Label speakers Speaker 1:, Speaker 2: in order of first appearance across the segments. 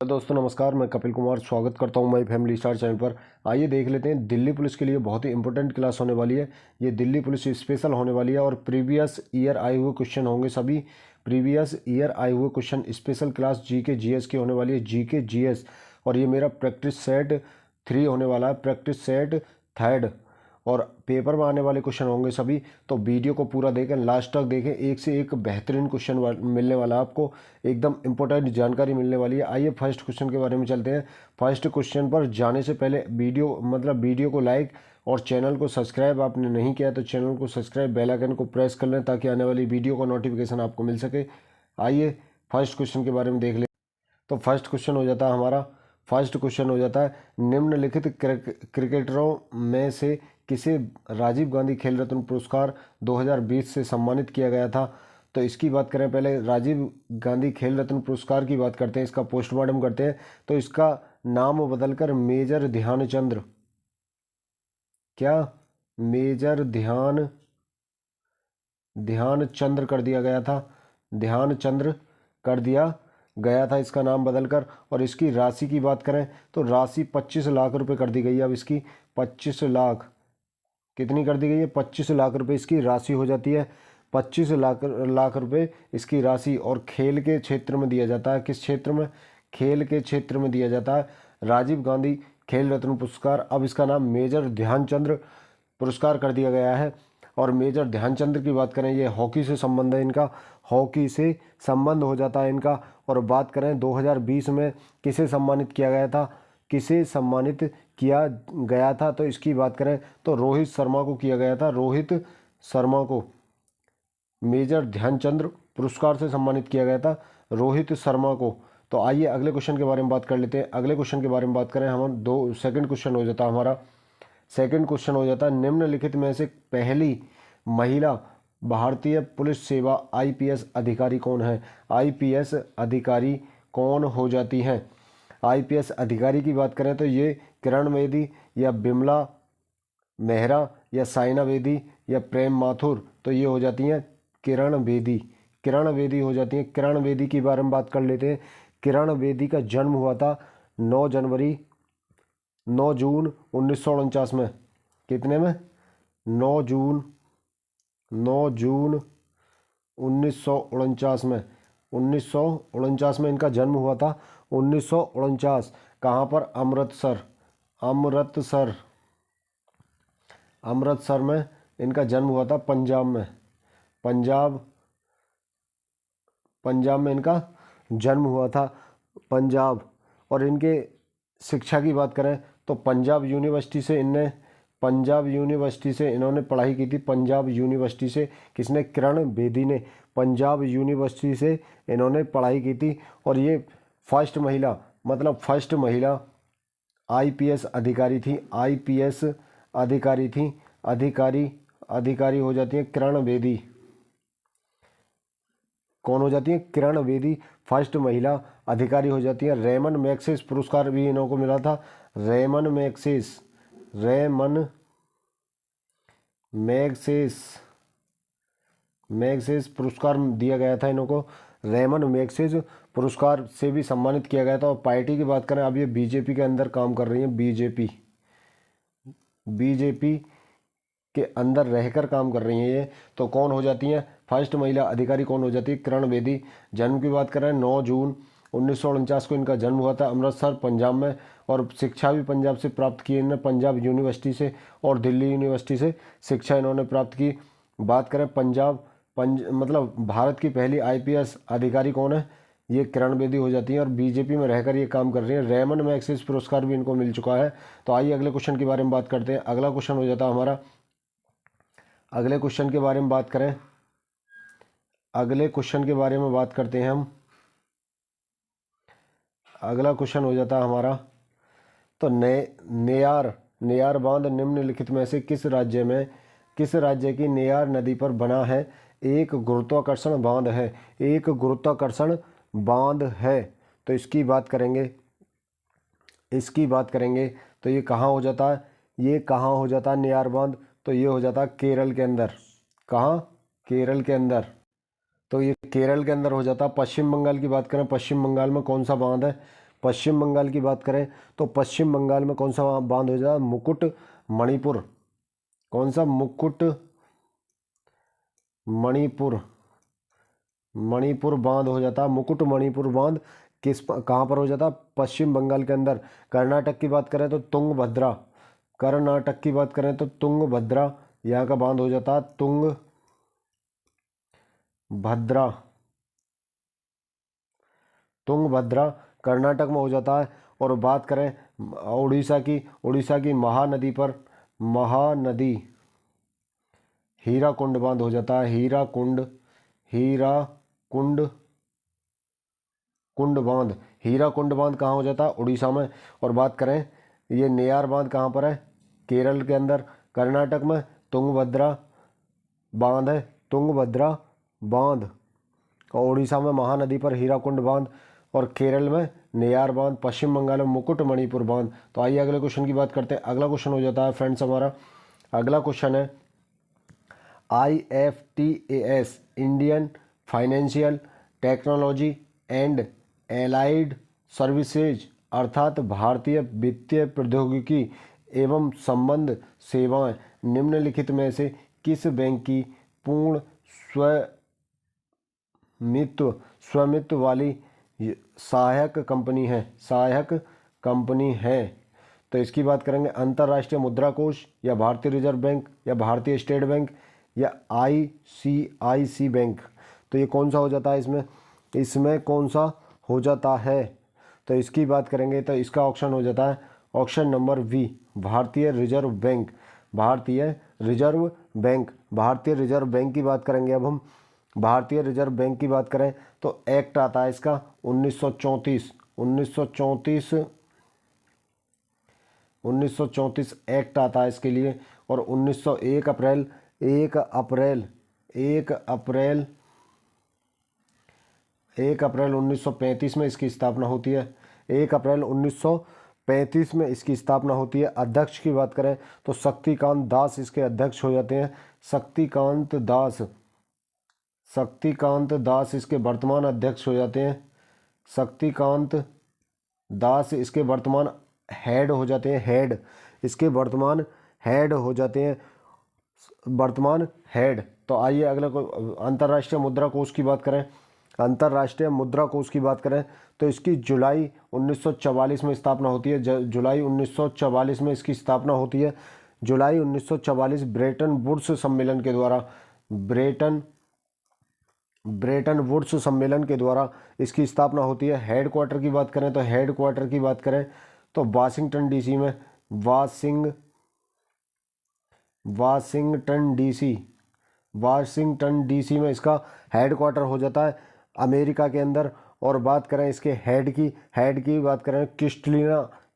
Speaker 1: दोस्तों नमस्कार, मैं कपिल कुमार स्वागत करता हूं माई फैमिली स्टार चैनल पर। आइए देख लेते हैं, दिल्ली पुलिस के लिए बहुत ही इंपॉर्टेंट क्लास होने वाली है। ये दिल्ली पुलिस स्पेशल होने वाली है और प्रीवियस ईयर आए हुए क्वेश्चन होंगे। सभी प्रीवियस ईयर आए हुए question special class GK GS की होने वाली है, जीके जीएस। और ये मेरा प्रैक्टिस सेट 3 होने वाला है, प्रैक्टिस सेट 3rd। और पेपर में आने वाले क्वेश्चन होंगे सभी। तो वीडियो को पूरा देखें, लास्ट तक देखें, एक से एक बेहतरीन क्वेश्चन मिलने वाला है आपको, एकदम इंपॉर्टेंट जानकारी मिलने वाली है। आइए फर्स्ट क्वेश्चन के बारे में चलते हैं। फर्स्ट क्वेश्चन पर जाने से पहले वीडियो को लाइक और चैनल को सब्सक्राइब आपने नहीं किया तो चैनल को सब्सक्राइब, बेल आइकन को प्रेस कर लें ताकि आने वाली वीडियो का नोटिफिकेशन आपको मिल सके। आइए फर्स्ट क्वेश्चन के बारे में देख लें। तो फर्स्ट क्वेश्चन हो जाता है निम्नलिखित क्रिकेटरों में से किसे राजीव गांधी खेल रत्न पुरस्कार 2020 से सम्मानित किया गया था। तो इसकी बात करें, पहले राजीव गांधी खेल रत्न पुरस्कार की बात करते हैं, इसका पोस्टमार्टम करते हैं। तो इसका नाम बदलकर मेजर ध्यानचंद्र, क्या मेजर ध्यानचंद्र कर दिया गया था, ध्यानचंद्र कर दिया गया था इसका नाम बदलकर। और इसकी राशि की बात करें तो राशि 25 लाख रुपए कर दी गई है। अब इसकी 25 लाख कितनी कर दी गई है, 25 लाख रुपए इसकी राशि हो जाती है। 25 लाख रुपए इसकी राशि। और खेल के क्षेत्र में दिया जाता है, किस क्षेत्र में, खेल के क्षेत्र में दिया जाता है राजीव गांधी खेल रत्न पुरस्कार। अब इसका नाम मेजर ध्यानचंद्र पुरस्कार कर दिया गया है। और मेजर ध्यानचंद्र की बात करें, ये हॉकी से संबंध है इनका, हॉकी से संबंध हो जाता है इनका। और बात करें 2020 में किसे सम्मानित किया गया था, किसे सम्मानित किया गया था, तो इसकी बात करें तो रोहित शर्मा को किया गया था। रोहित शर्मा को मेजर ध्यानचंद्र पुरस्कार से सम्मानित किया गया था, रोहित शर्मा को। तो आइए अगले क्वेश्चन के बारे में बात कर लेते हैं। अगले क्वेश्चन के बारे में बात करें हम, सेकंड क्वेश्चन हो जाता है हमारा। सेकंड क्वेश्चन हो जाता है निम्नलिखित में से पहली महिला भारतीय पुलिस सेवा आईपीएस अधिकारी कौन है। आईपीएस अधिकारी कौन हो जाती हैं। आईपीएस अधिकारी की बात करें तो ये किरण बेदी या बिमला मेहरा या साइना बेदी या प्रेम माथुर, तो ये हो जाती हैं किरण बेदी, किरण बेदी हो जाती हैं। किरण बेदी के बारे में बात कर लेते हैं। किरण बेदी का जन्म हुआ था 9 जून 1949 में। कितने में, 9 जून 1949 में, 1949 में इनका जन्म हुआ था। 1949 कहाँ पर, अमृतसर में इनका जन्म हुआ था, पंजाब में, पंजाब में इनका जन्म हुआ था, पंजाब। और इनके शिक्षा की बात करें तो पंजाब यूनिवर्सिटी से इन्होंने पढ़ाई की थी। पंजाब यूनिवर्सिटी से किसने, किरण बेदी ने पंजाब यूनिवर्सिटी से इन्होंने पढ़ाई की थी। और ये फर्स्ट महिला आईपीएस अधिकारी थी, आईपीएस अधिकारी हो जाती है किरण बेदी। कौन हो जाती है, किरण बेदी फर्स्ट महिला अधिकारी हो जाती है। रेमन मैग्सेसे पुरस्कार भी इन्हों को मिला था। रेमन मैग्सेसे पुरस्कार दिया गया था इन्हों को। रेमन मैग्सेसे पुरस्कार से भी सम्मानित किया गया था। और पार्टी की बात करें, अब ये बीजेपी के अंदर काम कर रही हैं, बीजेपी के अंदर रहकर काम कर रही हैं ये। तो कौन हो जाती हैं, फर्स्ट महिला अधिकारी कौन हो जाती है, किरण बेदी। जन्म की बात करें 9 जून 1949 को इनका जन्म हुआ था, अमृतसर पंजाब में। और शिक्षा भी पंजाब से प्राप्त की इन्होंने, पंजाब यूनिवर्सिटी से और दिल्ली यूनिवर्सिटी से शिक्षा इन्होंने प्राप्त की। बात करें भारत की पहली आईपीएस अधिकारी कौन है, ये किरण बेदी हो जाती है। और बीजेपी में रहकर ये काम कर रही है। रेमन मैग्सेसे पुरस्कार भी इनको मिल चुका है। तो आइए अगले क्वेश्चन के बारे में बात करते हैं। अगला क्वेश्चन हो जाता है हमारा, अगले क्वेश्चन के बारे में बात करते हैं हम। अगला क्वेश्चन हो जाता है हमारा, तो नेयार बांध निम्नलिखित में से किस राज्य की नेयार नदी पर बना है। एक गुरुत्वाकर्षण बांध है। तो इसकी बात करेंगे तो ये कहाँ हो जाता है, नेयार बांध। तो ये हो जाता है केरल के अंदर। कहाँ, केरल के अंदर। तो ये केरल के अंदर हो जाता है। पश्चिम बंगाल की बात करें, पश्चिम बंगाल में कौन सा बांध है, पश्चिम बंगाल की बात करें तो पश्चिम बंगाल में कौन सा बांध हो जाता है, मुकुट मणिपुर। कौन सा, मुकुट मणिपुर, मणिपुर बांध हो जाता है, मुकुट मणिपुर बांध कहाँ पर हो जाता है, पश्चिम बंगाल के अंदर। कर्नाटक की बात करें तो तुंगभद्रा, कर्नाटक की बात करें तो तुंगभद्रा यहाँ का बांध हो जाता है, तुंगभद्रा, तुंगभद्रा कर्नाटक में हो जाता है। और बात करें उड़ीसा की, उड़ीसा की महानदी पर, महानदी हीराकुंड बांध हो जाता है, हीराकुंड, हीराकुंड, कुंड बांध, हीराकुंड बांध कहाँ हो जाता है, उड़ीसा में। और बात करें ये नेयार बांध कहाँ पर है, केरल के अंदर। कर्नाटक में तुंगभद्रा बांध है, तुंगभद्रा बांध। और उड़ीसा में महानदी पर हीराकुंड बांध, और केरल में नेयार बांध, पश्चिम बंगाल में मुकुट मणिपुर बांध। तो आइए अगले क्वेश्चन की बात करते हैं। अगला क्वेश्चन हो जाता है फ्रेंड्स हमारा, अगला क्वेश्चन है IFTAS, Indian financial technology and allied services, अर्थात भारतीय वित्तीय प्रौद्योगिकी एवं संबंध सेवाएं निम्नलिखित में से किस बैंक की पूर्ण स्वामित्व वाली सहायक कंपनी है, सहायक कंपनी है। तो इसकी बात करेंगे अंतर्राष्ट्रीय मुद्रा कोष, या भारतीय रिजर्व बैंक, या भारतीय स्टेट बैंक, या ICICI बैंक। तो ये कौन सा हो जाता है इसमें, इसमें कौन सा हो जाता है। तो इसकी बात करेंगे तो इसका ऑप्शन हो जाता है ऑप्शन नंबर बी, भारतीय रिजर्व बैंक, भारतीय रिजर्व बैंक। भारतीय रिजर्व बैंक की बात करेंगे अब हम, भारतीय रिजर्व बैंक की बात करें तो एक्ट आता है इसका 1934, 1934 एक्ट आता है इसके लिए। और 1901 अप्रैल 1 अप्रैल 1 अप्रैल 1 अप्रैल 1935 में इसकी स्थापना होती है, 1 अप्रैल 1935 में इसकी स्थापना होती है। अध्यक्ष की बात करें तो शक्तिकांत दास इसके अध्यक्ष हो जाते हैं, शक्तिकांत दास, शक्तिकांत दास इसके वर्तमान अध्यक्ष हो जाते हैं, शक्तिकांत दास इसके वर्तमान हेड हो जाते हैं, हेड इसके वर्तमान हेड हो जाते हैं, वर्तमान हेड। तो आइए अगला अंतर्राष्ट्रीय मुद्रा कोष की बात करें, अंतर्राष्ट्रीय मुद्रा कोष की बात करें तो इसकी जुलाई 1944 में स्थापना होती है, जुलाई 1944 में इसकी स्थापना होती है, जुलाई 1944 ब्रेटन वुड्स सम्मेलन के द्वारा, ब्रेटन वुड्स सम्मेलन के द्वारा इसकी स्थापना होती है। हेडक्वार्टर की बात करें तो हेडक्वार्टर की बात करें तो वाशिंगटन डीसी में, वाशिंगटन डीसी में इसका हेडक्वार्टर हो जाता है अमेरिका के अंदर। और बात करें इसके हेड की बात करें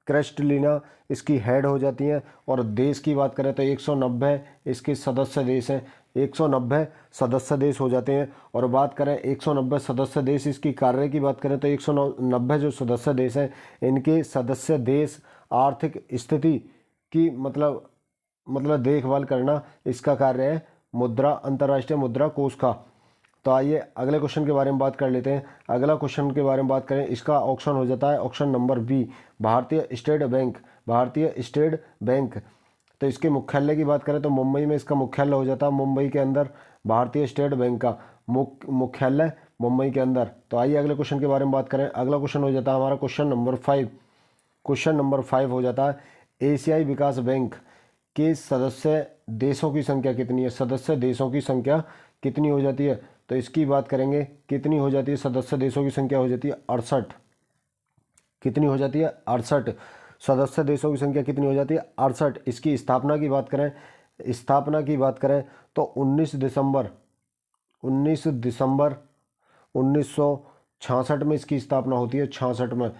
Speaker 1: क्रिस्टलिना इसकी हेड हो जाती हैं। और देश की बात करें तो 190 इसके सदस्य देश हैं, 190 सदस्य देश हो जाते हैं। और बात करें 190 सदस्य देश, इसकी कार्य की बात करें तो 190 जो सदस्य देश हैं इनके सदस्य देश आर्थिक स्थिति की मतलब देखभाल करना इसका कार्य है अंतर्राष्ट्रीय मुद्रा कोष का। तो आइए अगले क्वेश्चन के बारे में बात कर लेते हैं। अगला क्वेश्चन के बारे में बात करें, इसका ऑप्शन हो जाता है ऑप्शन नंबर बी, भारतीय स्टेट बैंक, भारतीय स्टेट बैंक। तो इसके मुख्यालय की बात करें तो मुंबई में इसका मुख्यालय हो जाता है, मुंबई के अंदर भारतीय स्टेट बैंक का मुख्यालय मुंबई के अंदर। तो आइए अगले क्वेश्चन के बारे में बात करें। अगला क्वेश्चन हो जाता है हमारा क्वेश्चन नंबर 5, क्वेश्चन नंबर 5 हो जाता है एशियाई विकास बैंक के सदस्य देशों की संख्या कितनी है, सदस्य देशों की संख्या कितनी हो जाती है। तो इसकी बात करेंगे कितनी हो जाती है, सदस्य देशों की संख्या हो जाती है 68, कितनी हो जाती है 68, सदस्य देशों की संख्या कितनी हो जाती है 68। इसकी स्थापना की बात करें, स्थापना की बात करें तो 19 दिसंबर 1966 में इसकी स्थापना होती है, 66 में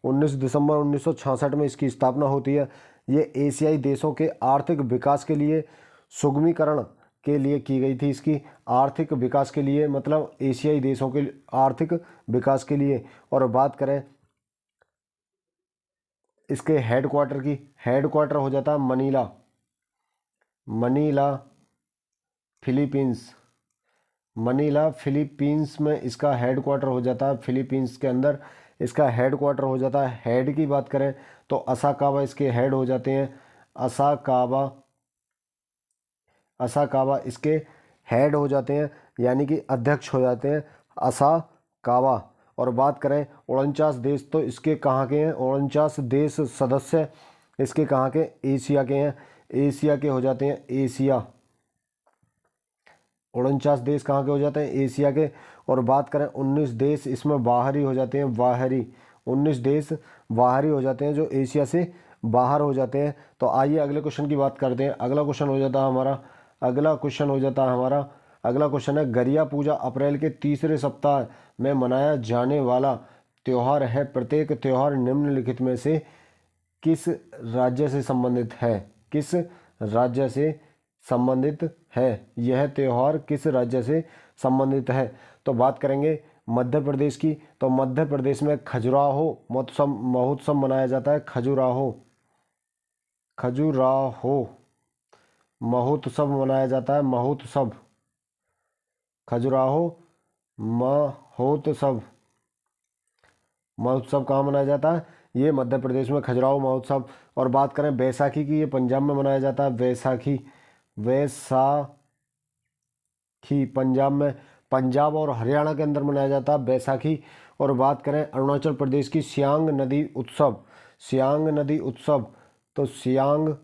Speaker 1: 19 दिसंबर 1966 में इसकी स्थापना होती है। ये एशियाई देशों के आर्थिक विकास के लिए सुगमीकरण के लिए की गई थी, इसकी आर्थिक विकास के लिए, मतलब एशियाई देशों के आर्थिक विकास के लिए। और बात करें इसके हेडक्वार्टर की, हेडक्वार्टर हो जाता है Manila, Manila Philippines, Manila Philippines में इसका हेडक्वार्टर हो जाता है, फिलीपींस के अंदर इसका हेड क्वार्टर हो जाता है। हेड की बात करें तो असाकावा इसके हेड हो जाते हैं। असाकावा असाकावा इसके हेड हो जाते हैं, यानी कि अध्यक्ष हो जाते हैं असाकावा। और बात करें 49 देश, तो इसके कहाँ के हैं? 49 देश सदस्य इसके कहाँ के? एशिया के हैं। एशिया के हो जाते हैं। एशिया 49 देश कहाँ के हो जाते हैं? एशिया के। और बात करें 19 देश इसमें बाहरी हो जाते हैं। बाहरी 19 देश बाहरी हो जाते हैं, जो एशिया से बाहर हो जाते हैं। तो आइए अगले क्वेश्चन की बात करते हैं। अगला क्वेश्चन हो जाता है हमारा अगला क्वेश्चन है, गरिया पूजा अप्रैल के तीसरे सप्ताह में मनाया जाने वाला त्योहार है। प्रत्येक त्योहार निम्नलिखित में से किस राज्य से संबंधित है? किस राज्य से संबंधित है? यह त्योहार किस राज्य से संबंधित है? तो बात करेंगे मध्य प्रदेश की। तो मध्य प्रदेश में खजुराहो महोत्सव मनाया जाता है। खजुराहो महोत्सव मनाया जाता है। खजुराहो महोत्सव कहाँ मनाया जाता है? ये मध्य प्रदेश में खजुराहो महोत्सव। और बात करें बैसाखी की, ये पंजाब में मनाया जाता है। बैसाखी पंजाब और हरियाणा के अंदर मनाया जाता है बैसाखी। और बात करें अरुणाचल प्रदेश की, सियांग नदी उत्सव, तो सियांग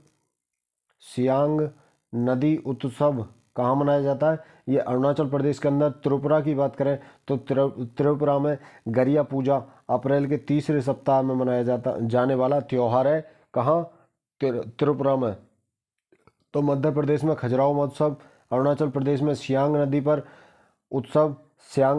Speaker 1: नदी उत्सव कहाँ मनाया जाता है? ये अरुणाचल प्रदेश के अंदर। त्रिपुरा की बात करें तो त्रिपुरा में गरिया पूजा अप्रैल के तीसरे सप्ताह में मनाया जाने वाला त्योहार है। कहाँ? त्रिपुरा में। तो मध्य प्रदेश में खजुराहो महोत्सव, अरुणाचल प्रदेश में सियांग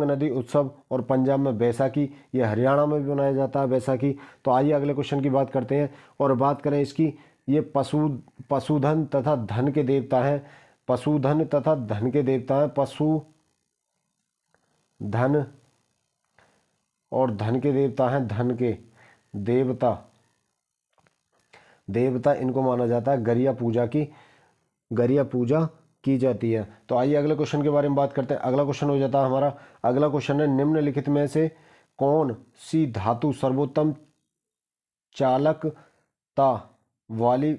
Speaker 1: नदी उत्सव, और पंजाब में बैसाखी। ये हरियाणा में भी मनाया जाता है बैसाखी। तो आइए अगले क्वेश्चन की बात करते हैं और बात करें इसकी। ये पशुधन तथा धन के देवता हैं। पशुधन और धन के देवता हैं। धन के देवता इनको माना जाता है। गरिया पूजा की जाती है। तो आइए अगले क्वेश्चन के बारे में बात करते हैं। अगला क्वेश्चन हो जाता है हमारा, अगला क्वेश्चन है, निम्नलिखित में से कौन सी धातु सर्वोत्तम चालकता वाली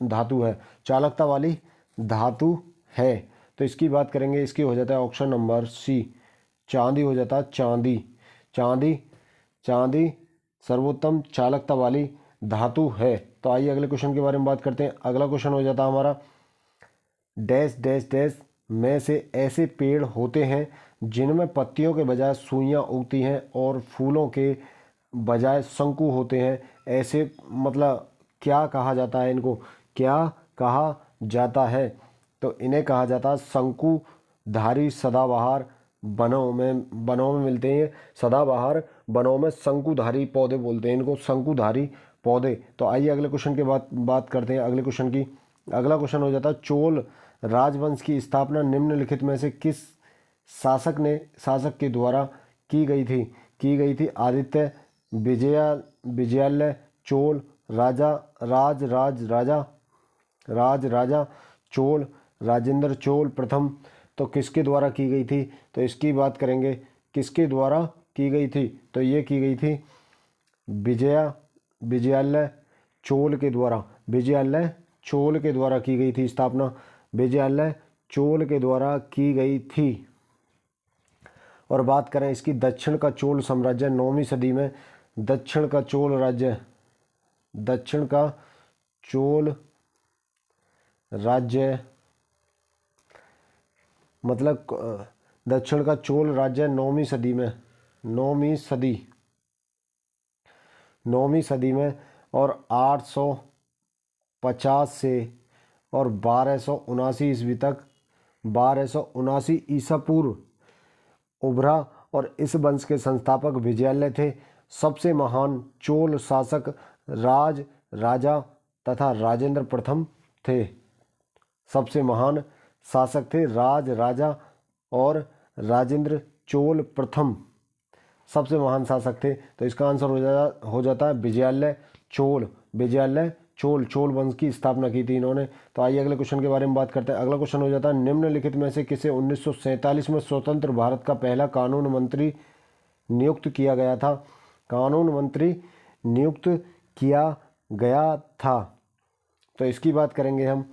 Speaker 1: धातु है? चालकता वाली धातु है। तो इसकी बात करेंगे। इसकी हो जाता है ऑप्शन नंबर सी, चांदी हो जाता है। चांदी सर्वोत्तम चालकता वाली धातु है। तो आइए अगले क्वेश्चन के बारे में बात करते हैं। अगला क्वेश्चन हो जाता है हमारा, डैश डैश डैश में से ऐसे पेड़ होते हैं जिनमें पत्तियों के बजाय सुइयां उगती हैं और फूलों के बजाय शंकु होते हैं। ऐसे मतलब क्या कहा जाता है? इनको क्या कहा जाता है? तो इन्हें कहा जाता है शंकुधारी सदाबहार। वनों में मिलते हैं। सदाबहार वनों में शंकुधारी पौधे बोलते हैं इनको, शंकुधारी पौधे। तो आइए अगले क्वेश्चन की बात करते हैं। अगले क्वेश्चन की अगला क्वेश्चन हो जाता है, चोल राजवंश की स्थापना निम्नलिखित में से किस शासक के द्वारा की गई थी? आदित्य, विजयालय, चोल, राजा चोल, राजेंद्र चोल प्रथम। तो किसके द्वारा की गई थी? तो इसकी बात करेंगे, किसके द्वारा की गई थी? तो ये की गई थी विजयालय चोल के द्वारा की गई थी स्थापना। विजयालय चोल के द्वारा की गई थी। और बात करें इसकी, दक्षिण का चोल साम्राज्य 9वीं सदी में, दक्षिण का चोल राज्य मतलब दक्षिण का चोल राज्य 9वीं सदी में और 850 से और 1279 ईस्वी तक, 1279 ईसा पूर्व उभरा। और इस वंश के संस्थापक विजयालय थे। सबसे महान चोल शासक राजा तथा राजेंद्र प्रथम थे। सबसे महान शासक थे राजा और राजेंद्र चोल प्रथम सबसे महान शासक थे। तो इसका आंसर हो जाता है विजयालय चोल वंश की स्थापना की थी इन्होंने। तो आइए अगले क्वेश्चन के बारे में बात करते हैं। अगला क्वेश्चन हो जाता है, निम्नलिखित में से किसे 1947 में स्वतंत्र भारत का पहला कानून मंत्री नियुक्त किया गया था? कानून मंत्री नियुक्त किया गया था। तो इसकी बात करेंगे हम।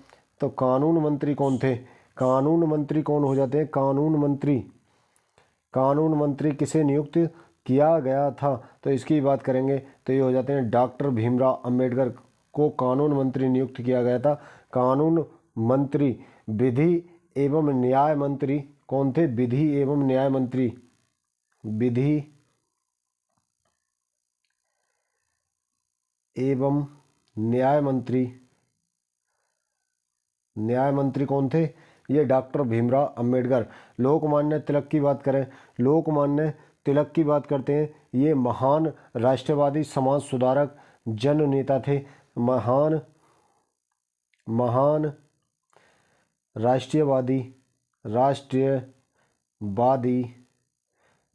Speaker 1: तो कानून मंत्री कौन थे? कानून मंत्री कौन हो जाते हैं? कानून मंत्री किसे नियुक्त किया गया था? तो इसकी बात करेंगे तो ये हो जाते हैं डॉक्टर भीमराव अंबेडकर को कानून मंत्री नियुक्त किया गया था। कानून मंत्री। विधि एवं न्याय मंत्री कौन थे? विधि एवं न्याय मंत्री। विधि एवं न्याय मंत्री। न्याय मंत्री कौन थे? ये डॉक्टर भीमराव अंबेडकर। लोकमान्य तिलक की बात करें, लोकमान्य तिलक की बात करते हैं। ये महान राष्ट्रवादी समाज सुधारक जन नेता थे। महान राष्ट्रवादी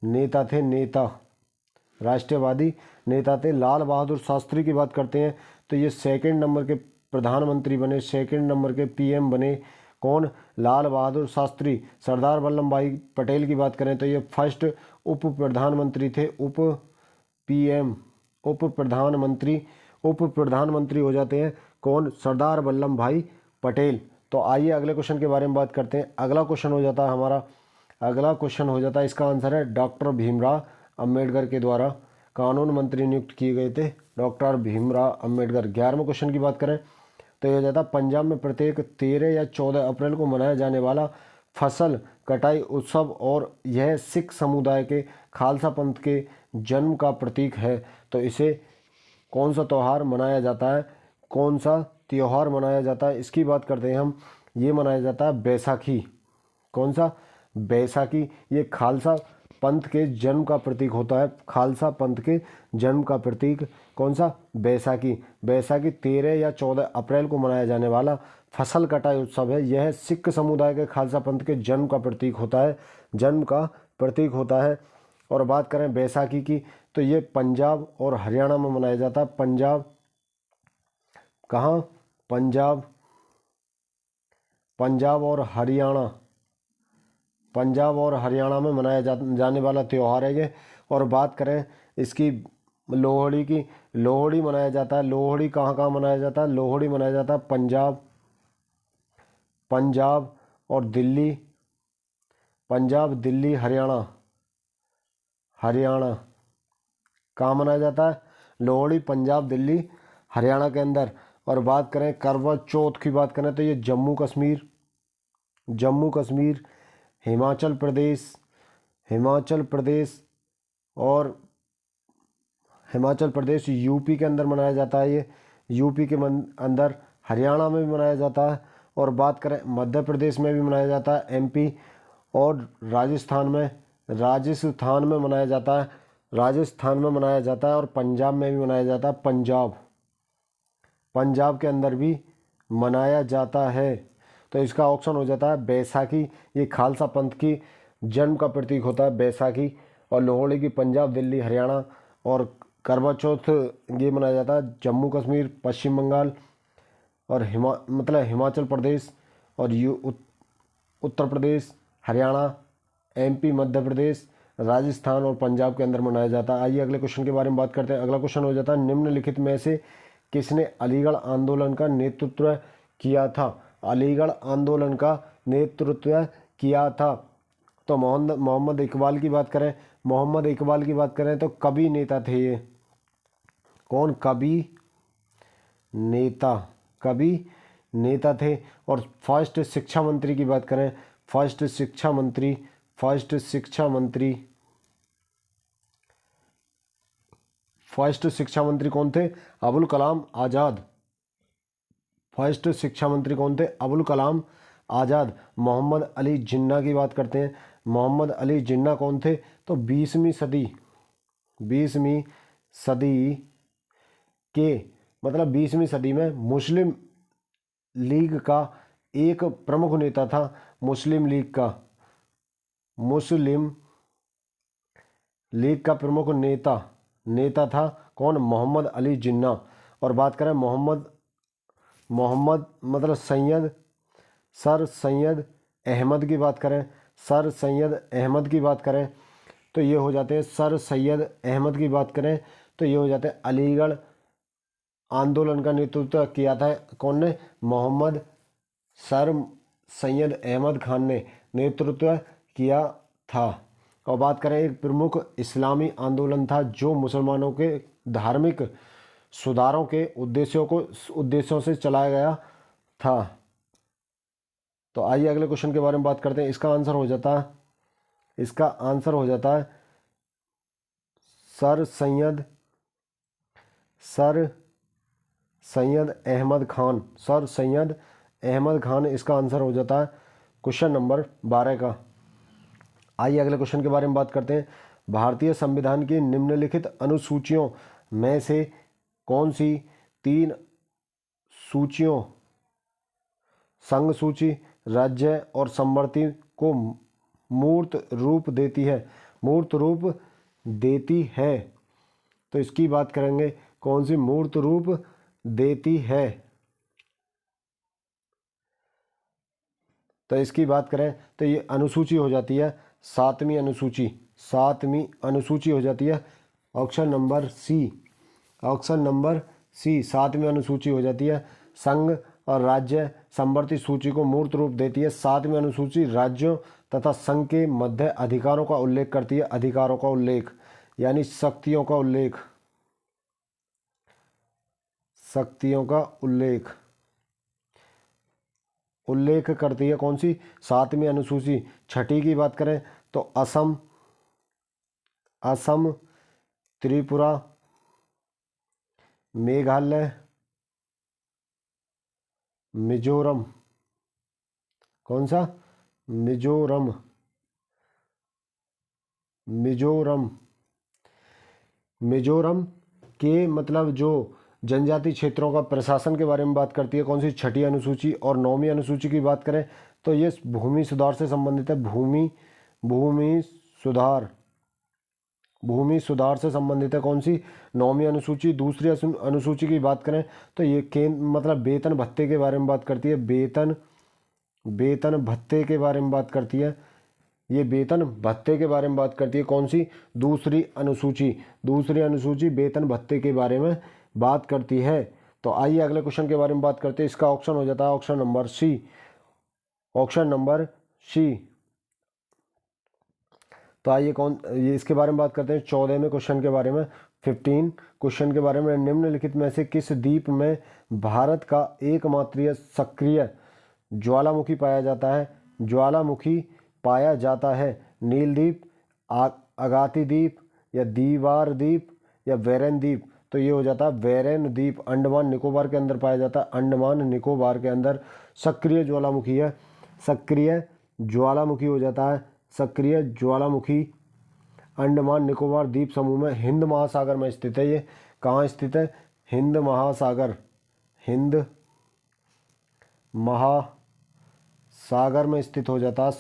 Speaker 1: नेता थे। राष्ट्रवादी नेता थे। लाल बहादुर शास्त्री की बात करते हैं तो ये सेकंड नंबर के प्रधानमंत्री बने, सेकंड नंबर के पीएम बने। कौन? लाल बहादुर शास्त्री। सरदार वल्लभ भाई पटेल की बात करें तो ये फर्स्ट उप प्रधानमंत्री थे। उप प्रधानमंत्री हो जाते हैं कौन? सरदार वल्लभ भाई पटेल। तो आइए अगले क्वेश्चन के बारे में बात करते हैं। अगला क्वेश्चन हो जाता है हमारा, अगला क्वेश्चन हो जाता है, इसका आंसर है डॉक्टर भीमराव अंबेडकर के द्वारा कानून मंत्री नियुक्त किए गए थे डॉक्टर भीमराव अंबेडकर। 11वें क्वेश्चन की बात करें तो यह हो जाता है पंजाब में प्रत्येक 13 या 14 अप्रैल को मनाया जाने वाला फसल कटाई उत्सव और यह सिख समुदाय के खालसा पंथ के जन्म का प्रतीक है। तो इसे कौन सा त्यौहार मनाया जाता है? कौन सा त्यौहार मनाया जाता है? इसकी बात करते हैं हम। ये मनाया जाता है बैसाखी। कौन सा? बैसाखी। ये खालसा पंथ के जन्म का प्रतीक होता है। खालसा पंथ के जन्म का प्रतीक कौन सा? बैसाखी। बैसाखी 13 या 14 अप्रैल को मनाया जाने वाला फसल कटाई उत्सव है। यह सिख समुदाय के खालसा पंथ के जन्म का प्रतीक होता है। और बात करें बैसाखी की तो ये पंजाब और हरियाणा में मनाया जाता है। पंजाब कहाँ? पंजाब और हरियाणा में मनाया जाने वाला त्यौहार है ये। और बात करें इसकी लोहड़ी की, लोहड़ी मनाया जाता है। लोहड़ी कहाँ मनाया जाता है? लोहड़ी मनाया जाता है पंजाब और दिल्ली, हरियाणा कहाँ मनाया जाता है? लोहड़ी पंजाब, दिल्ली, हरियाणा के अंदर। और बात करें करवा चौथ की बात करें तो ये जम्मू कश्मीर, हिमाचल प्रदेश यूपी के अंदर मनाया जाता है। ये यूपी के अंदर, हरियाणा में भी मनाया जाता है। और बात करें मध्य प्रदेश में भी मनाया जाता है, एमपी और राजस्थान में मनाया जाता है। और पंजाब में भी मनाया जाता है। पंजाब के अंदर भी मनाया जाता है। तो इसका ऑप्शन हो जाता है बैसाखी। ये खालसा पंथ की जन्म का प्रतीक होता है बैसाखी। और लोहड़ी की पंजाब, दिल्ली, हरियाणा। और करवा चौथ ये मनाया जाता है जम्मू कश्मीर, पश्चिम बंगाल और हिमाचल प्रदेश और उत्तर प्रदेश, हरियाणा, एमपी, मध्य प्रदेश, राजस्थान और पंजाब के अंदर मनाया जाता है। आइए अगले क्वेश्चन के बारे में बात करते हैं। अगला क्वेश्चन हो जाता है निम्नलिखित में से किसने अलीगढ़ आंदोलन का नेतृत्व किया था? अलीगढ़ आंदोलन का नेतृत्व किया था। तो मोहम्मद इकबाल की बात करें तो कवि नेता थे ये। कौन? कवि नेता थे। और फर्स्ट शिक्षा मंत्री की बात करें, फर्स्ट शिक्षा मंत्री कौन थे? अबुल कलाम आज़ाद। फर्स्ट शिक्षा मंत्री कौन थे? अबुल कलाम आज़ाद। मोहम्मद अली जिन्ना की बात करते हैं। मोहम्मद अली जिन्ना कौन थे? तो 20वीं सदी में मुस्लिम लीग का एक प्रमुख नेता था। मुस्लिम लीग का प्रमुख नेता था कौन? मोहम्मद अली जिन्ना। और बात करें सर सैयद अहमद की बात करें तो ये हो जाते हैं सर सैयद अहमद की बात करें तो ये हो जाते हैं अलीगढ़ आंदोलन का नेतृत्व किया था कौन ने? मोहम्मद सर सैयद अहमद खान ने नेतृत्व किया था। और बात करें एक प्रमुख इस्लामी आंदोलन था जो मुसलमानों के धार्मिक सुधारों के उद्देश्यों से चलाया गया था। तो आइए अगले क्वेश्चन के बारे में बात करते हैं। इसका आंसर हो जाता है सर सैयद अहमद खान। सर सैयद अहमद खान इसका आंसर हो जाता है क्वेश्चन नंबर 12 का। आइए अगले क्वेश्चन के बारे में बात करते हैं। भारतीय संविधान की निम्नलिखित अनुसूचियों में से कौन सी 3 सूचियों संघ सूची, राज्य और समवर्ती को मूर्त रूप देती है? तो इसकी बात करेंगे कौन सी मूर्त रूप देती है? तो इसकी बात करें तो ये अनुसूची हो जाती है 7वीं अनुसूची हो जाती है ऑप्शन नंबर सी 7वीं अनुसूची हो जाती है। संघ और राज्य समवर्ती सूची को मूर्त रूप देती है। 7वीं अनुसूची राज्यों तथा संघ के मध्य अधिकारों का उल्लेख करती है। अधिकारों का उल्लेख यानी शक्तियों का उल्लेख करती है। कौन सी? 7वीं अनुसूची। छठी की बात करें तो असम, त्रिपुरा, मेघालय, मिजोरम। कौन सा? मिजोरम के मतलब जो जनजाति क्षेत्रों का प्रशासन के बारे में बात करती है। कौन सी? छठी अनुसूची। और 9वीं अनुसूची की बात करें तो ये भूमि सुधार से संबंधित है। भूमि सुधार से संबंधित है। कौन सी? 9वीं अनुसूची। दूसरी अनुसूची की बात करें तो ये मतलब वेतन भत्ते के बारे में बात करती है। वेतन भत्ते के बारे में बात करती है। ये वेतन भत्ते के बारे में बात करती है। कौन सी? दूसरी अनुसूची वेतन भत्ते के बारे में बात करती है। तो आइए अगले क्वेश्चन के बारे में बात करते हैं। इसका ऑप्शन हो जाता है ऑप्शन नंबर सी। तो आइए ये इसके बारे में बात करते हैं 14वें क्वेश्चन के बारे में। 15 क्वेश्चन के बारे में। निम्नलिखित में से किस द्वीप में भारत का एकमात्र सक्रिय ज्वालामुखी पाया जाता है? नील द्वीप, अगाती द्वीप, या दीवार द्वीप, या वेरेन द्वीप? तो ये हो जाता है वेरेन द्वीप। अंडमान निकोबार के अंदर पाया जाता है। अंडमान निकोबार के अंदर सक्रिय ज्वालामुखी है। सक्रिय ज्वालामुखी हो जाता है। सक्रिय ज्वालामुखी अंडमान निकोबार द्वीप समूह में हिंद महासागर में स्थित है। ये कहाँ स्थित है? हिंद महासागर में स्थित हो जाता है।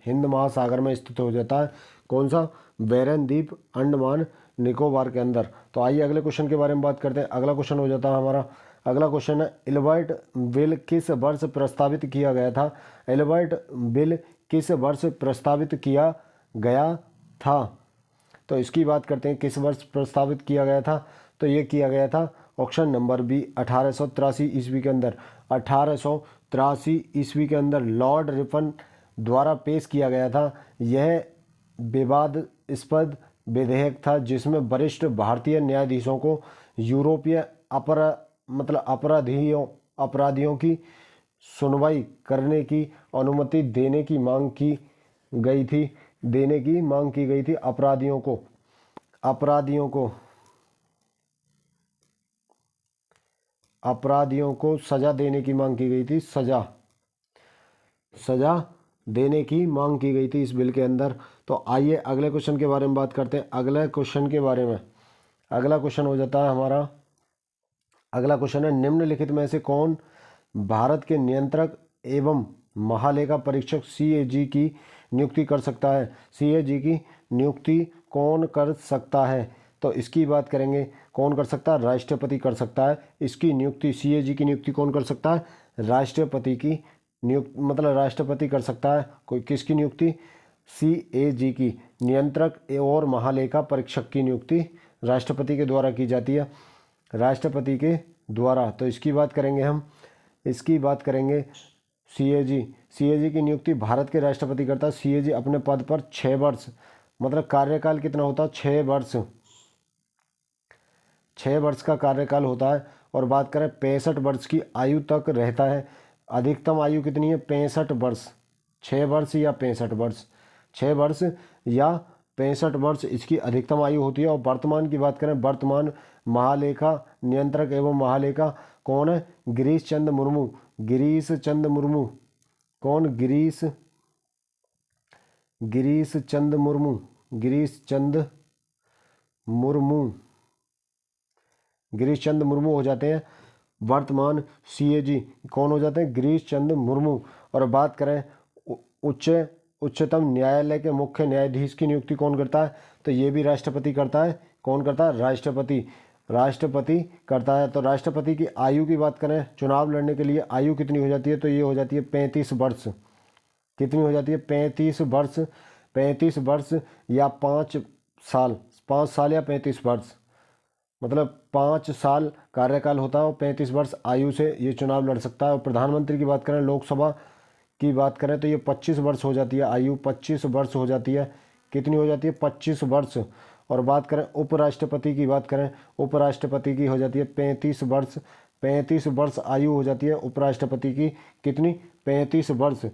Speaker 1: हिंद महासागर में स्थित हो जाता है। कौन सा? वेरेन द्वीप अंडमान निकोबार के अंदर। तो आइए अगले क्वेश्चन के बारे में बात करते हैं। अगला क्वेश्चन हो जाता है हमारा। अगला क्वेश्चन है एल्बर्ट बिल किस वर्ष प्रस्तावित किया गया था? एल्बर्ट बिल किस वर्ष प्रस्तावित किया गया था? तो इसकी बात करते हैं किस वर्ष प्रस्तावित किया गया था। तो ये किया गया था ऑप्शन नंबर बी 1883 ईस्वी के अंदर। 1883 ईस्वी के अंदर लॉर्ड रिपन द्वारा पेश किया गया था। यह विवादास्पद विधेयक था जिसमें वरिष्ठ भारतीय न्यायाधीशों को यूरोपीय अपराधियों की सुनवाई करने की अनुमति देने की मांग की गई थी। अपराधियों को सजा देने की मांग की गई थी। सजा देने की मांग की गई थी इस बिल के अंदर। तो आइए अगले क्वेश्चन के बारे में बात करते हैं। अगला क्वेश्चन हो जाता है हमारा। अगला क्वेश्चन है निम्नलिखित में से कौन भारत के नियंत्रक एवं महालेखा परीक्षक CAG की नियुक्ति कर सकता है? CAG की नियुक्ति कौन कर सकता है? तो इसकी बात करेंगे कौन कर सकता है? राष्ट्रपति कर सकता है। इसकी नियुक्ति CAG की नियुक्ति कौन कर सकता है? राष्ट्रपति कर सकता है। कोई किसकी नियुक्ति? CAG की, नियंत्रक और महालेखा परीक्षक की नियुक्ति राष्ट्रपति के द्वारा की जाती है, राष्ट्रपति के द्वारा। तो इसकी बात करेंगे हम, इसकी बात करेंगे सीएजी। सीएजी की नियुक्ति भारत के राष्ट्रपति करता है। सीएजी अपने पद पर 6 वर्ष, मतलब कार्यकाल कितना होता है, 6 वर्ष, 6 वर्ष का कार्यकाल होता है। और बात करें 65 वर्ष की आयु तक रहता है। अधिकतम आयु कितनी है, 65 वर्ष, 6 वर्ष या 65 वर्ष, 6 वर्ष या 65 वर्ष इसकी अधिकतम आयु होती है। और वर्तमान की बात करें, वर्तमान महालेखा नियंत्रक एवं महालेखा कौन है, गिरीश चंद्र मुर्मू। गिरीश चंद्र मुर्मू, कौन, गिरीश चंद्र मुर्मू, गिरीश चंद्र मुर्मू, गिरीश चंद्र मुर्मू हो जाते हैं वर्तमान सीएजी। कौन हो जाते हैं, गिरीश चंद्र मुर्मू। और बात करें उच्चतम न्यायालय के मुख्य न्यायाधीश की नियुक्ति कौन करता है, तो ये भी राष्ट्रपति करता है। कौन करता है, राष्ट्रपति, राष्ट्रपति करता है। तो राष्ट्रपति की आयु की बात करें, चुनाव लड़ने के लिए आयु कितनी हो जाती है, तो ये हो जाती है 35 वर्ष। कितनी हो जाती है, 35 वर्ष, 35 वर्ष या 5 साल, 5 साल या 35 वर्ष, मतलब 5 साल कार्यकाल होता है और 35 वर्ष आयु से ये चुनाव लड़ सकता है। और प्रधानमंत्री की बात करें, लोकसभा की बात करें तो ये 25 वर्ष हो जाती है आयु, 25 वर्ष हो जाती है। कितनी हो जाती है, 25 वर्ष। और बात करें उपराष्ट्रपति की, बात करें उपराष्ट्रपति की हो जाती है 35 वर्ष, 35 वर्ष आयु हो जाती है उपराष्ट्रपति की। कितनी, 35 वर्ष।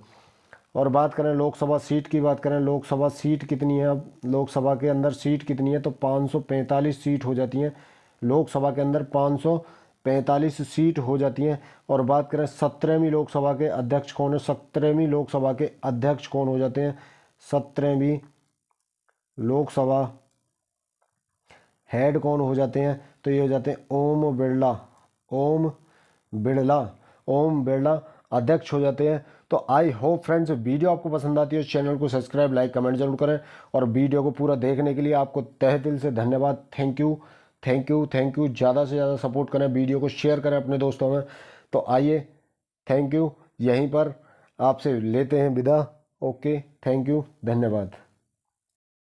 Speaker 1: और बात करें लोकसभा सीट की, बात करें लोकसभा सीट कितनी है, अब लोकसभा के अंदर सीट कितनी है, तो 545 सीट हो जाती हैं लोकसभा के अंदर, 545 सीट हो जाती हैं। और बात करें 17वीं लोकसभा के अध्यक्ष कौन है, 17वीं लोकसभा के अध्यक्ष कौन हो जाते हैं, 17वीं लोकसभा हेड कौन हो जाते हैं, तो ये हो जाते हैं ओम बिरला, ओम बिरला, ओम बिरला अध्यक्ष हो जाते हैं। तो आई होप फ्रेंड्स वीडियो आपको पसंद आती है, चैनल को सब्सक्राइब, लाइक, कमेंट जरूर करें। और वीडियो को पूरा देखने के लिए आपको तहे दिल से धन्यवाद। Thank you, thank you, thank you. ज़्यादा से ज़्यादा सपोर्ट करें, वीडियो को शेयर करें अपने दोस्तों में। तो आइए, थैंक यू, यहीं पर आपसे लेते हैं विदा। ओके, थैंक यू, धन्यवाद।